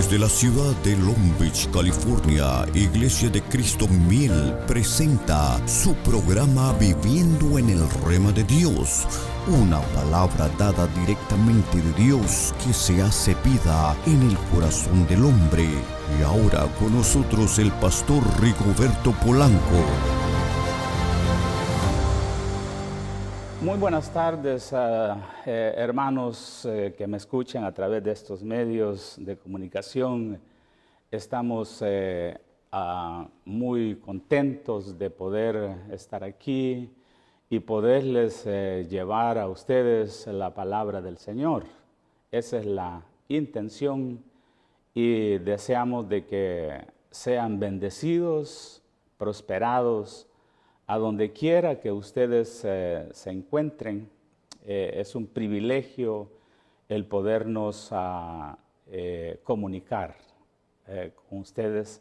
Desde la ciudad de Long Beach, California, Iglesia de Cristo 1000 presenta su programa Viviendo en el Rema de Dios. Una palabra dada directamente de Dios que se hace vida en el corazón del hombre. Y ahora con nosotros el pastor Rigoberto Polanco. Muy buenas tardes, hermanos que me escuchan a través de estos medios de comunicación. Estamos muy contentos de poder estar aquí y poderles llevar a ustedes la palabra del Señor. Esa es la intención y deseamos de que sean bendecidos, prosperados, a donde quiera que ustedes se encuentren. Es un privilegio el podernos comunicar con ustedes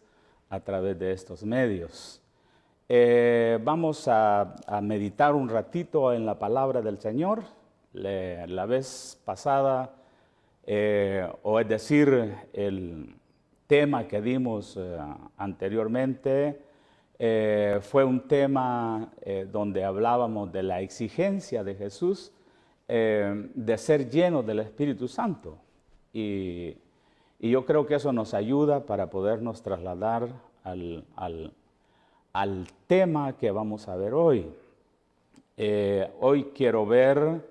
a través de estos medios. Vamos a meditar un ratito en la palabra del Señor. La vez pasada, o es decir, el tema que dimos anteriormente, fue un tema donde hablábamos de la exigencia de Jesús de ser lleno del Espíritu Santo. Y yo creo que eso nos ayuda para podernos trasladar al tema que vamos a ver hoy. Hoy quiero ver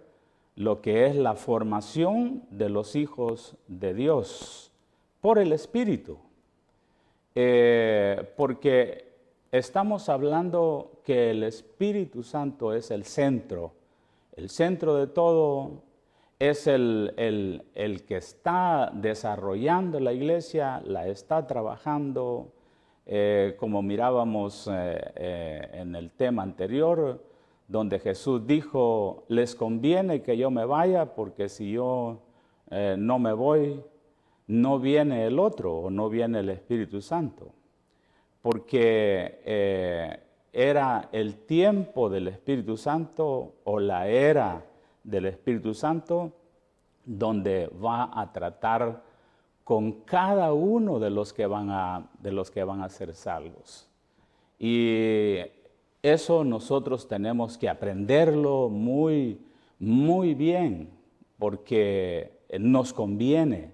lo que es la formación de los hijos de Dios por el Espíritu. Porque estamos hablando que el Espíritu Santo es el centro de todo, es el que está desarrollando la iglesia, la está trabajando, como mirábamos en el tema anterior, donde Jesús dijo, les conviene que yo me vaya, porque si yo no me voy, no viene el otro, o no viene el Espíritu Santo. Porque era el tiempo del Espíritu Santo o la era del Espíritu Santo donde va a tratar con cada uno de los que van a ser salvos. Y eso nosotros tenemos que aprenderlo muy, muy bien, porque nos conviene,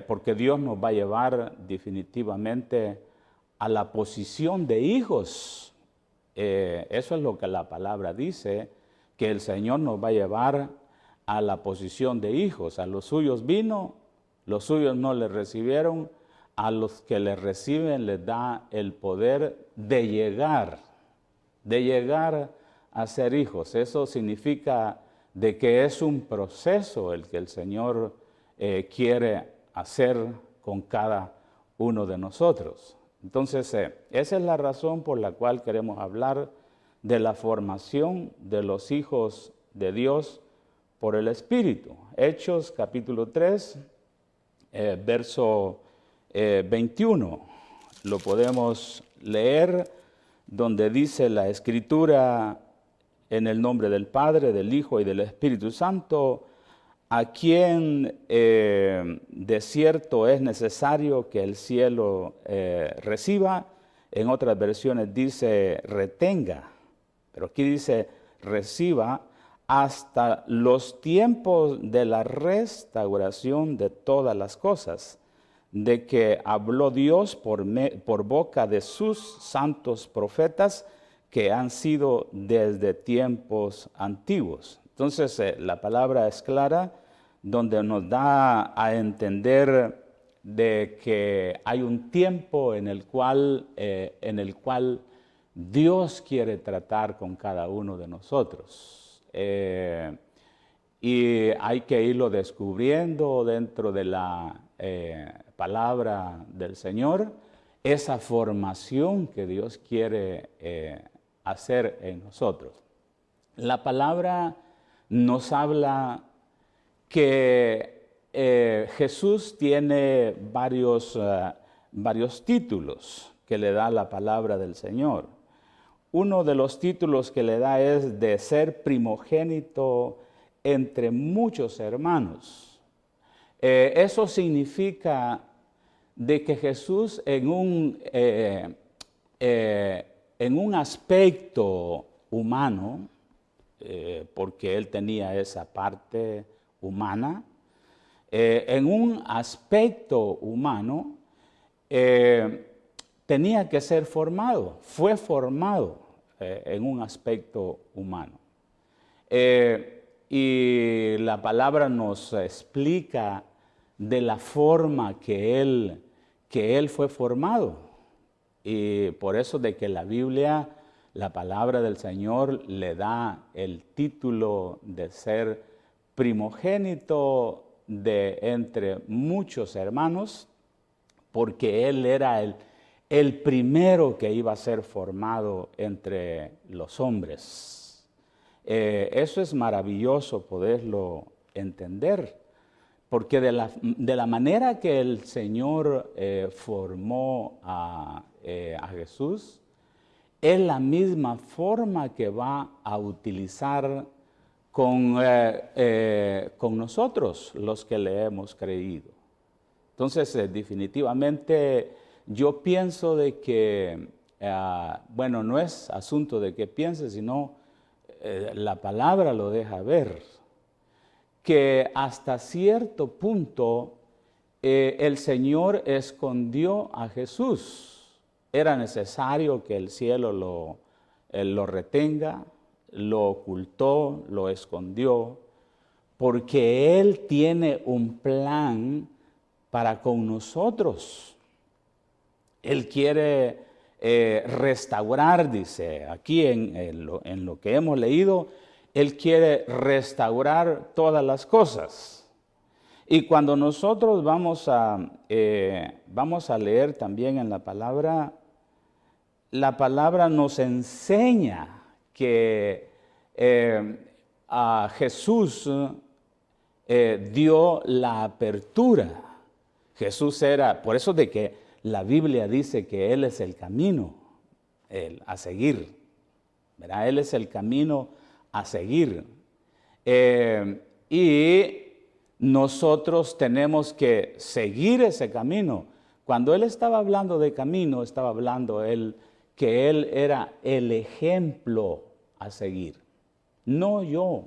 porque Dios nos va a llevar definitivamente a la posición de hijos. Eso es lo que la palabra dice, que el Señor nos va a llevar a la posición de hijos. A los suyos vino, los suyos no le recibieron, a los que le reciben les da el poder de llegar a ser hijos. Eso significa de que es un proceso el que el Señor quiere hacer con cada uno de nosotros. Entonces, esa es la razón por la cual queremos hablar de la formación de los hijos de Dios por el Espíritu. Hechos capítulo 3, verso 21. Lo podemos leer donde dice la Escritura, en el nombre del Padre, del Hijo y del Espíritu Santo, a quien de cierto es necesario que el cielo reciba. En otras versiones dice retenga, pero aquí dice reciba hasta los tiempos de la restauración de todas las cosas, de que habló Dios por boca de sus santos profetas que han sido desde tiempos antiguos. Entonces la palabra es clara, donde nos da a entender de que hay un tiempo en el cual Dios quiere tratar con cada uno de nosotros. Y hay que irlo descubriendo dentro de la palabra del Señor, esa formación que Dios quiere hacer en nosotros. La palabra nos habla que Jesús tiene varios títulos que le da la palabra del Señor. Uno de los títulos que le da es de ser primogénito entre muchos hermanos. Eso significa de que Jesús en un aspecto humano, porque Él tenía esa parte humana, en un aspecto humano tenía que ser formado, fue formado en un aspecto humano. Y la palabra nos explica de la forma que él fue formado. Y por eso de que la Biblia, la palabra del Señor, le da el título de ser primogénito de entre muchos hermanos, porque él era el primero que iba a ser formado entre los hombres. Eso es maravilloso poderlo entender, porque de la manera que el Señor formó a Jesús, es la misma forma que va a utilizar con nosotros, los que le hemos creído. Entonces, definitivamente, yo pienso de que, bueno, no es asunto de que piense, sino la palabra lo deja ver, que hasta cierto punto el Señor escondió a Jesús. Era necesario que el cielo lo retenga, lo ocultó, lo escondió, porque Él tiene un plan para con nosotros. Él quiere restaurar, dice, aquí en lo que hemos leído, Él quiere restaurar todas las cosas. Y cuando nosotros vamos a leer también en la palabra nos enseña que a Jesús dio la apertura. Jesús era, por eso de que la Biblia dice que Él es el camino a seguir, ¿verdad? Él es el camino a seguir. Y nosotros tenemos que seguir ese camino. Cuando Él estaba hablando de camino, estaba hablando que Él era el ejemplo a seguir. No yo,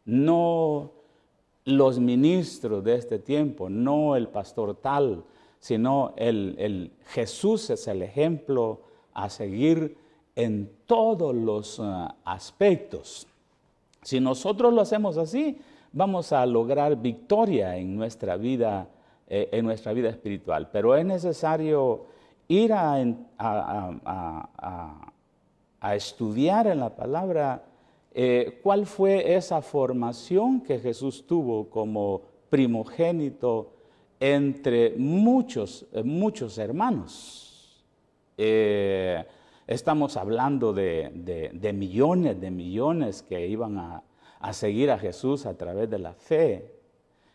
no los ministros de este tiempo, no el pastor tal, sino Jesús es el ejemplo a seguir en todos los aspectos. Si nosotros lo hacemos así, vamos a lograr victoria en nuestra vida espiritual. Pero es necesario ir a estudiar en la palabra cuál fue esa formación que Jesús tuvo como primogénito entre muchos hermanos. Estamos hablando de millones que iban a seguir a Jesús a través de la fe.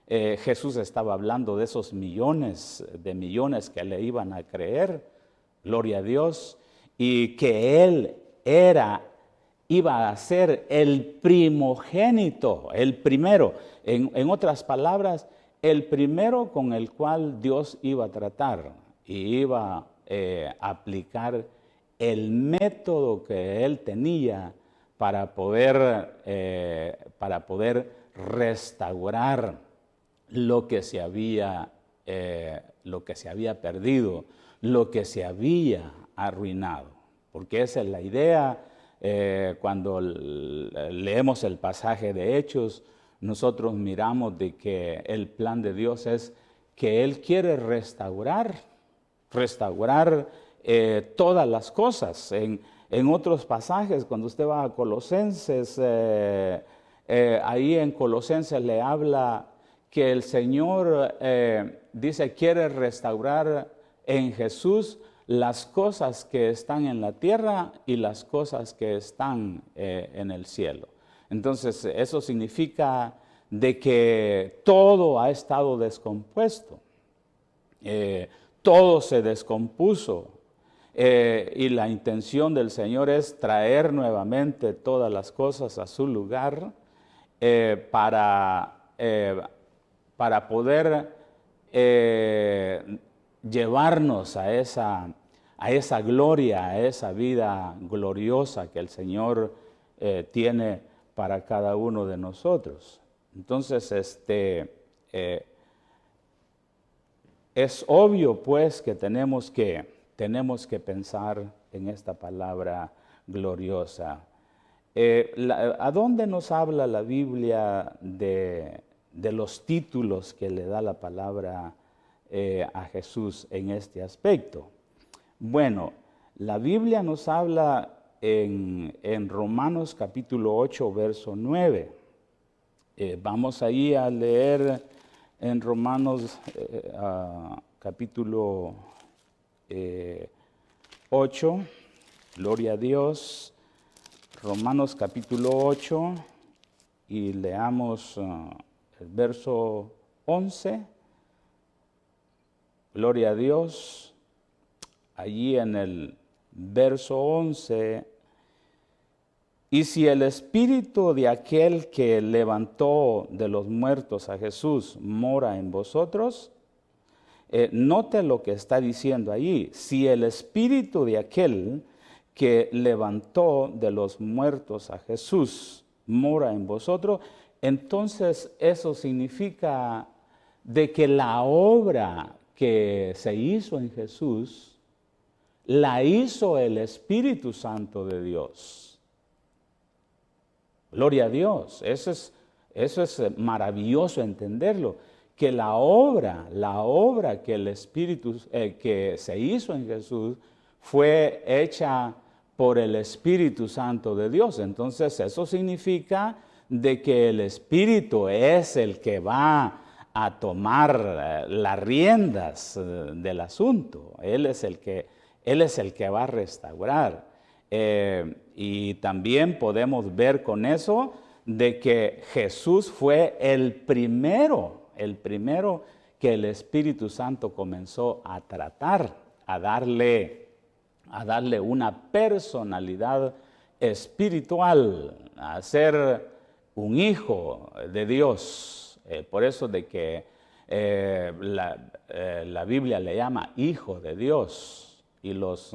Jesús estaba hablando de esos millones que le iban a creer, gloria a Dios, y que Él iba a ser el primogénito, el primero. En otras palabras, el primero con el cual Dios iba a tratar y iba a aplicar el método que Él tenía para poder restaurar lo que se había perdido, lo que se había arruinado. Porque esa es la idea. Cuando leemos el pasaje de Hechos, nosotros miramos de que el plan de Dios es que Él quiere restaurar todas las cosas. En otros pasajes, cuando usted va a Colosenses, ahí en Colosenses le habla que el Señor dice quiere restaurar en Jesús las cosas que están en la tierra y las cosas que están en el cielo. Entonces, eso significa de que todo ha estado descompuesto, todo se descompuso, y la intención del Señor es traer nuevamente todas las cosas a su lugar para para poder llevarnos a esa gloria, a esa vida gloriosa que el Señor tiene para cada uno de nosotros. Entonces, es obvio pues que tenemos que pensar en esta palabra gloriosa. ¿A dónde nos habla la Biblia de los títulos que le da la palabra a Jesús en este aspecto? Bueno, la Biblia nos habla en Romanos capítulo 8, verso 9. Vamos ahí a leer en Romanos capítulo 8, gloria a Dios. Romanos capítulo 8 y leamos el verso 11. Gloria a Dios. Allí en el verso 11, y si el espíritu de aquel que levantó de los muertos a Jesús mora en vosotros, note lo que está diciendo allí. Si el espíritu de aquel que levantó de los muertos a Jesús mora en vosotros, entonces eso significa de que la obra que se hizo en Jesús la hizo el Espíritu Santo de Dios. Gloria a Dios. Eso es maravilloso entenderlo, que la obra que el Espíritu que se hizo en Jesús fue hecha por el Espíritu Santo de Dios. Entonces eso significa de que el Espíritu es el que va a tomar las riendas del asunto. Él es el que va a restaurar. Y también podemos ver con eso de que Jesús fue el primero que el Espíritu Santo comenzó a tratar, a darle una personalidad espiritual, a ser un hijo de Dios. Por eso de que la Biblia le llama hijo de Dios. Y los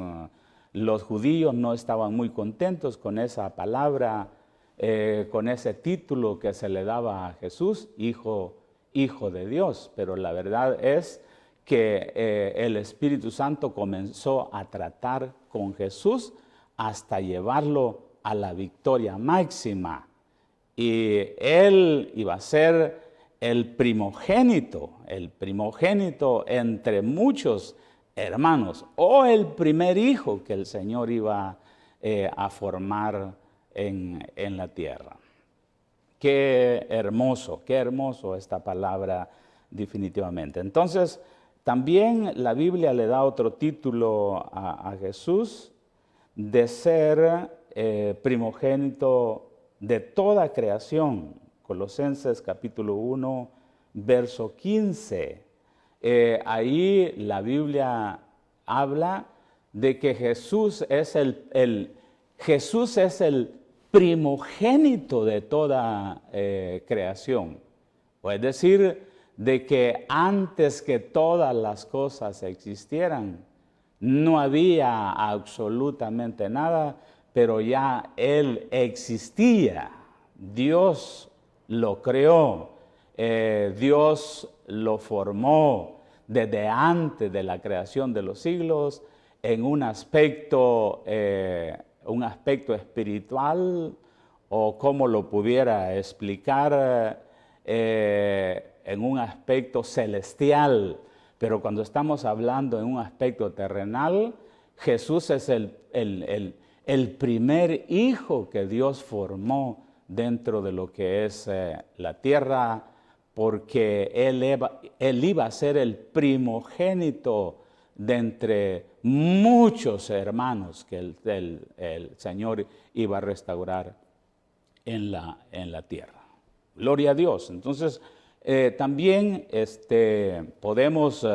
judíos no estaban muy contentos con esa palabra, con ese título que se le daba a Jesús, hijo de Dios. Pero la verdad es que el Espíritu Santo comenzó a tratar con Jesús hasta llevarlo a la victoria máxima. Y él iba a ser el primogénito entre muchos hermanos, o el primer hijo que el Señor iba a formar en la tierra. Qué hermoso esta palabra definitivamente. Entonces, también la Biblia le da otro título a Jesús de ser primogénito de toda creación. Colosenses capítulo 1, verso 15. Ahí la Biblia habla de que Jesús es el primogénito de toda creación. Es decir, de que antes que todas las cosas existieran, no había absolutamente nada, pero ya Él existía. Dios lo creó, Dios lo formó desde antes de la creación de los siglos en un aspecto espiritual, o como lo pudiera explicar, en un aspecto celestial. Pero cuando estamos hablando en un aspecto terrenal, Jesús es el primer hijo que Dios formó dentro de lo que es la tierra, porque él iba a ser el primogénito de entre muchos hermanos que el Señor iba a restaurar en la tierra. Gloria a Dios. Entonces, también podemos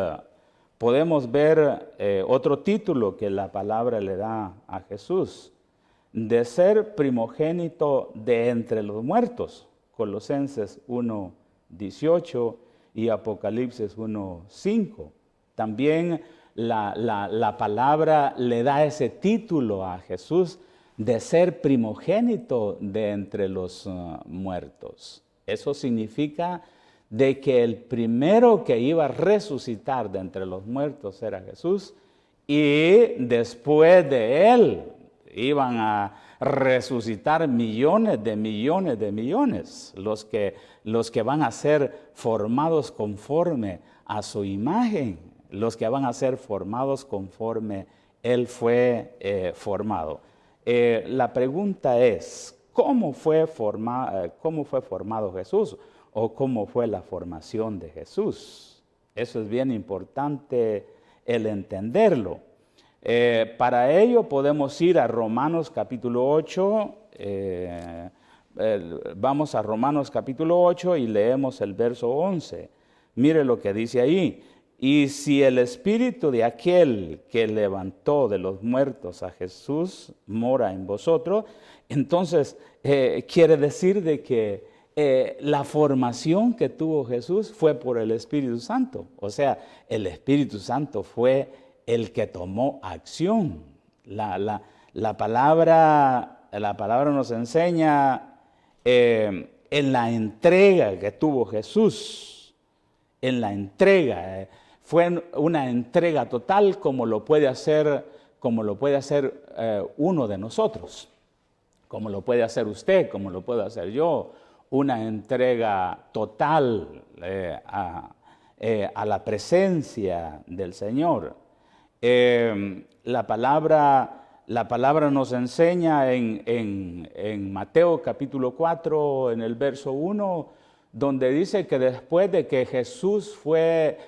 ver otro título que la palabra le da a Jesús, de ser primogénito de entre los muertos. Colosenses 1, 18, y Apocalipsis 1:5. También la palabra le da ese título a Jesús de ser primogénito de entre los muertos. Eso significa de que el primero que iba a resucitar de entre los muertos era Jesús, y después de él iban a resucitar millones de millones de millones, los que van a ser formados conforme a su imagen, los que van a ser formados conforme él fue formado. La pregunta es, ¿cómo fue formado Jesús? ¿O cómo fue la formación de Jesús? Eso es bien importante el entenderlo. Para ello podemos ir a Romanos capítulo 8, vamos a Romanos capítulo 8 y leemos el verso 11. Mire lo que dice ahí. Y si el espíritu de aquel que levantó de los muertos a Jesús mora en vosotros, entonces quiere decir de que la formación que tuvo Jesús fue por el Espíritu Santo. O sea, el Espíritu Santo fue el que tomó acción. La palabra nos enseña en la entrega que tuvo Jesús. En la entrega. Fue una entrega total como lo puede hacer uno de nosotros. Como lo puede hacer usted, como lo puedo hacer yo. Una entrega total a la presencia del Señor. La palabra nos enseña en Mateo capítulo 4, en el verso 1, donde dice que después de que Jesús fue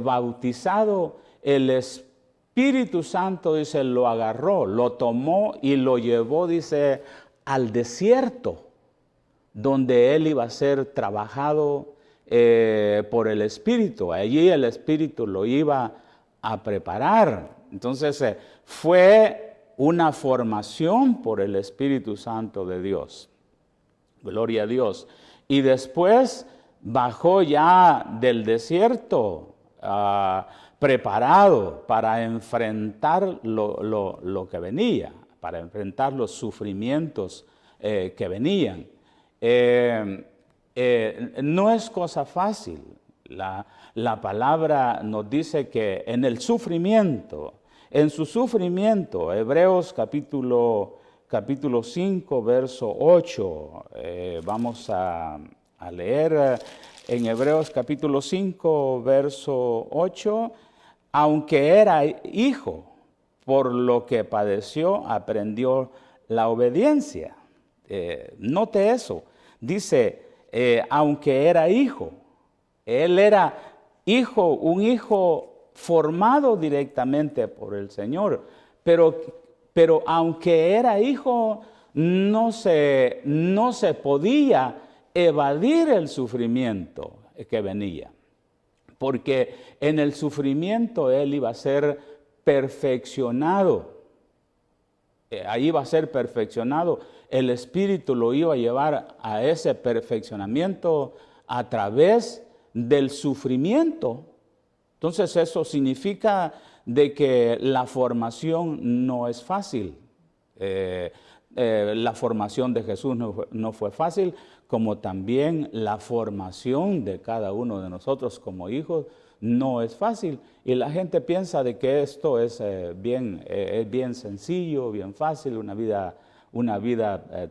bautizado, el Espíritu Santo, dice, lo agarró, lo tomó y lo llevó, dice, al desierto, donde él iba a ser trabajado por el Espíritu. Allí el Espíritu lo iba a preparar. Entonces fue una formación por el Espíritu Santo de Dios. Gloria a Dios. Y después bajó ya del desierto preparado para enfrentar lo que venía, para enfrentar los sufrimientos que venían. No es cosa fácil. La palabra nos dice que en el sufrimiento, en su sufrimiento, Hebreos capítulo 5, verso 8, vamos a leer en Hebreos capítulo 5, verso 8, aunque era hijo, por lo que padeció, aprendió la obediencia. Note eso. Dice, aunque era hijo, él era hijo, un hijo formado directamente por el Señor, pero aunque era hijo, no se podía evadir el sufrimiento que venía, porque en el sufrimiento él iba a ser perfeccionado. Ahí iba a ser perfeccionado. El Espíritu lo iba a llevar a ese perfeccionamiento a través del sufrimiento. Entonces eso significa de que la formación no es fácil. La formación de Jesús no fue fácil, como también la formación de cada uno de nosotros como hijos no es fácil. Y la gente piensa de que esto es bien sencillo, bien fácil, una vida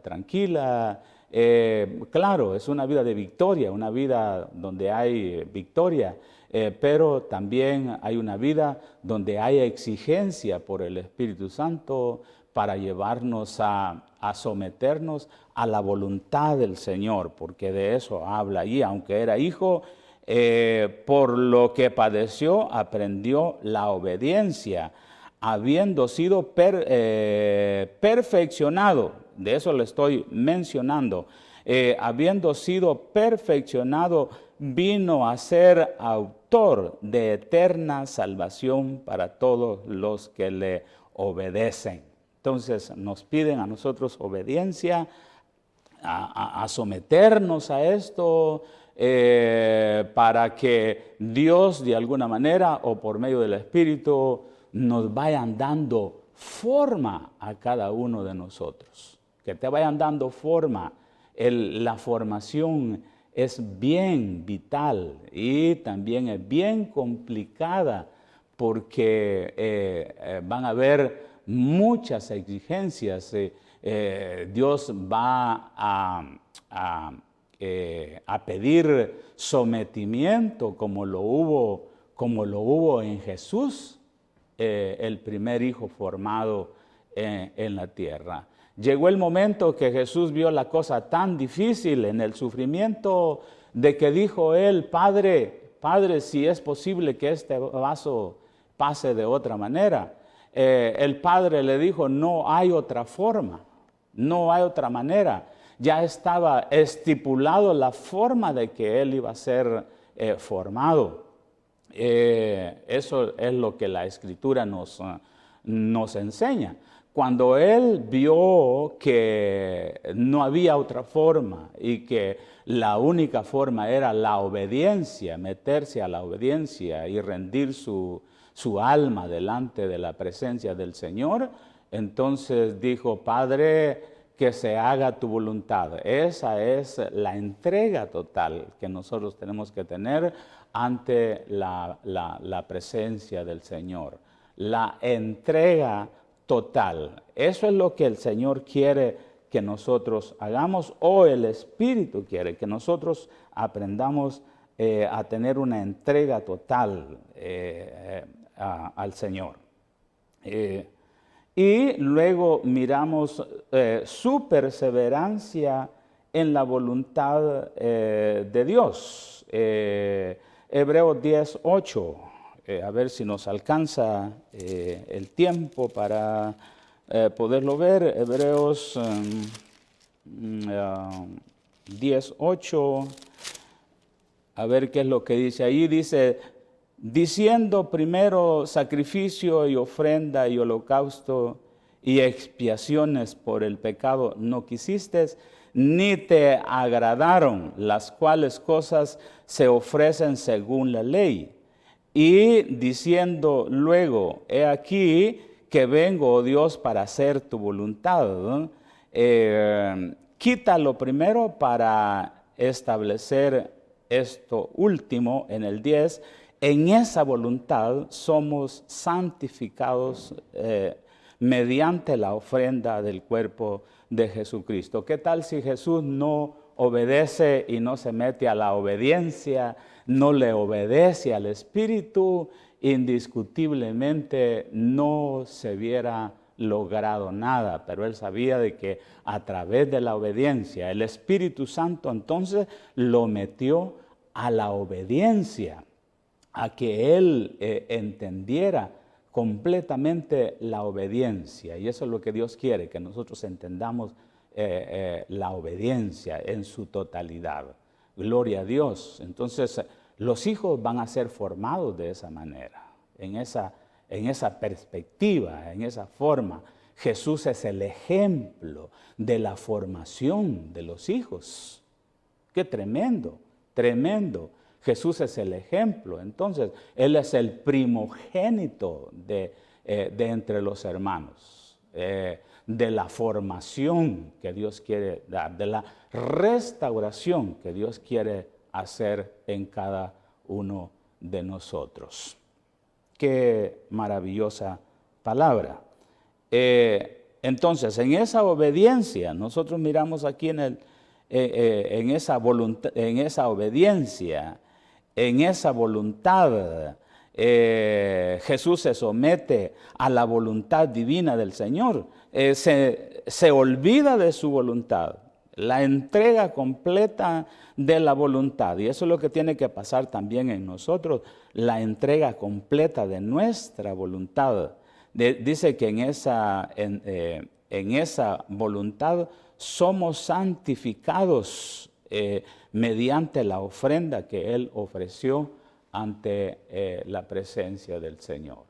tranquila. Claro, es una vida de victoria, una vida donde hay victoria, pero también hay una vida donde hay exigencia por el Espíritu Santo para llevarnos a someternos a la voluntad del Señor, porque de eso habla ahí. Aunque era hijo, por lo que padeció, aprendió la obediencia, habiendo sido perfeccionado. De eso le estoy mencionando. Habiendo sido perfeccionado, vino a ser autor de eterna salvación para todos los que le obedecen. Entonces nos piden a nosotros obediencia, a someternos a esto, para que Dios de alguna manera o por medio del Espíritu nos vayan dando forma a cada uno de nosotros. Que te vayan dando forma. La formación es bien vital y también es bien complicada porque van a haber muchas exigencias. Dios va a pedir sometimiento como lo hubo en Jesús, el primer hijo formado en la tierra. Llegó el momento que Jesús vio la cosa tan difícil en el sufrimiento de que dijo él: Padre, si es posible que este vaso pase de otra manera. El Padre le dijo: no hay otra forma, no hay otra manera. Ya estaba estipulado la forma de que él iba a ser formado. Eso es lo que la Escritura nos enseña. Cuando él vio que no había otra forma y que la única forma era la obediencia, meterse a la obediencia y rendir su alma delante de la presencia del Señor, entonces dijo: Padre, que se haga tu voluntad. Esa es la entrega total que nosotros tenemos que tener ante la presencia del Señor. La entrega total. Eso es lo que el Señor quiere que nosotros hagamos, o el Espíritu quiere que nosotros aprendamos a tener una entrega total al Señor. Y luego miramos su perseverancia en la voluntad de Dios. Hebreos 10:8. A ver si nos alcanza el tiempo para poderlo ver. Hebreos 10:8. A ver qué es lo que dice ahí. Dice: diciendo primero sacrificio y ofrenda y holocausto y expiaciones por el pecado no quisiste, ni te agradaron, las cuales cosas se ofrecen según la ley. Y diciendo luego: he aquí que vengo, oh Dios, para hacer tu voluntad. Quítalo primero para establecer esto último en el 10. En esa voluntad somos santificados mediante la ofrenda del cuerpo de Jesucristo. ¿Qué tal si Jesús no obedece y no se mete a la obediencia, no le obedece al Espíritu? Indiscutiblemente no se hubiera logrado nada, pero él sabía de que a través de la obediencia, el Espíritu Santo entonces lo metió a la obediencia, a que él entendiera completamente la obediencia. Y eso es lo que Dios quiere, que nosotros entendamos la obediencia en su totalidad. Gloria a Dios. Entonces, los hijos van a ser formados de esa manera, en esa perspectiva, en esa forma. Jesús es el ejemplo de la formación de los hijos. ¡Qué tremendo, tremendo! Jesús es el ejemplo. Entonces, Él es el primogénito de entre los hermanos, de la formación que Dios quiere dar, de la restauración que Dios quiere hacer en cada uno de nosotros. Qué maravillosa palabra. Entonces, en esa obediencia, nosotros miramos aquí en esa voluntad, en esa obediencia, en esa voluntad, Jesús se somete a la voluntad divina del Señor. Se olvida de su voluntad, la entrega completa de la voluntad. Y eso es lo que tiene que pasar también en nosotros, la entrega completa de nuestra voluntad. Dice que en esa voluntad somos santificados mediante la ofrenda que Él ofreció ante la presencia del Señor.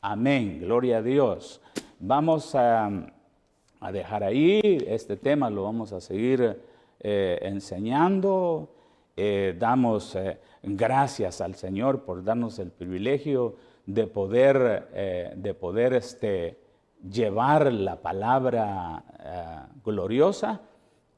Amén, gloria a Dios. Vamos a dejar ahí este tema, lo vamos a seguir enseñando damos gracias al Señor por darnos el privilegio de poder llevar la palabra gloriosa,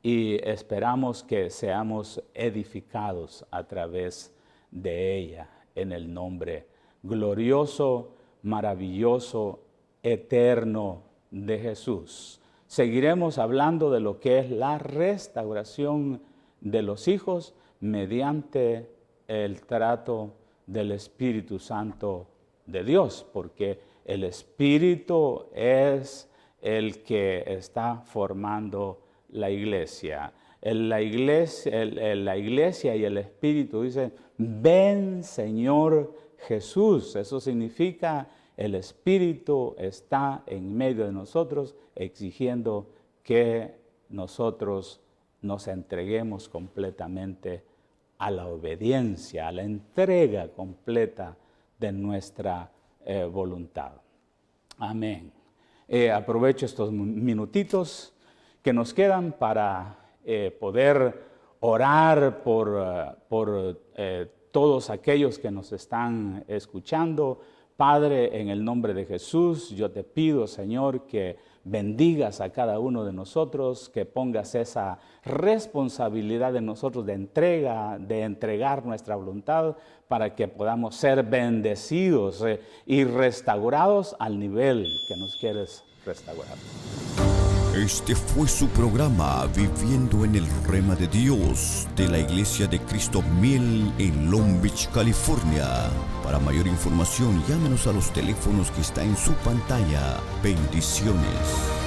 y esperamos que seamos edificados a través de ella en el nombre glorioso, maravilloso, eterno de Jesús. Seguiremos hablando de lo que es la restauración de los hijos mediante el trato del Espíritu Santo de Dios, porque el Espíritu es el que está formando la iglesia. La iglesia y el Espíritu dicen: ven, Señor Jesús. Eso significa el Espíritu está en medio de nosotros, exigiendo que nosotros nos entreguemos completamente a la obediencia, a la entrega completa de nuestra voluntad. Amén. Aprovecho estos minutitos que nos quedan para poder orar por todos aquellos que nos están escuchando. Padre, en el nombre de Jesús, yo te pido, Señor, que bendigas a cada uno de nosotros, que pongas esa responsabilidad en nosotros de entregar nuestra voluntad para que podamos ser bendecidos y restaurados al nivel que nos quieres restaurar. Este fue su programa Viviendo en el Rema de Dios de la Iglesia de Cristo Miel en Long Beach, California. Para mayor información, llámenos a los teléfonos que están en su pantalla. Bendiciones.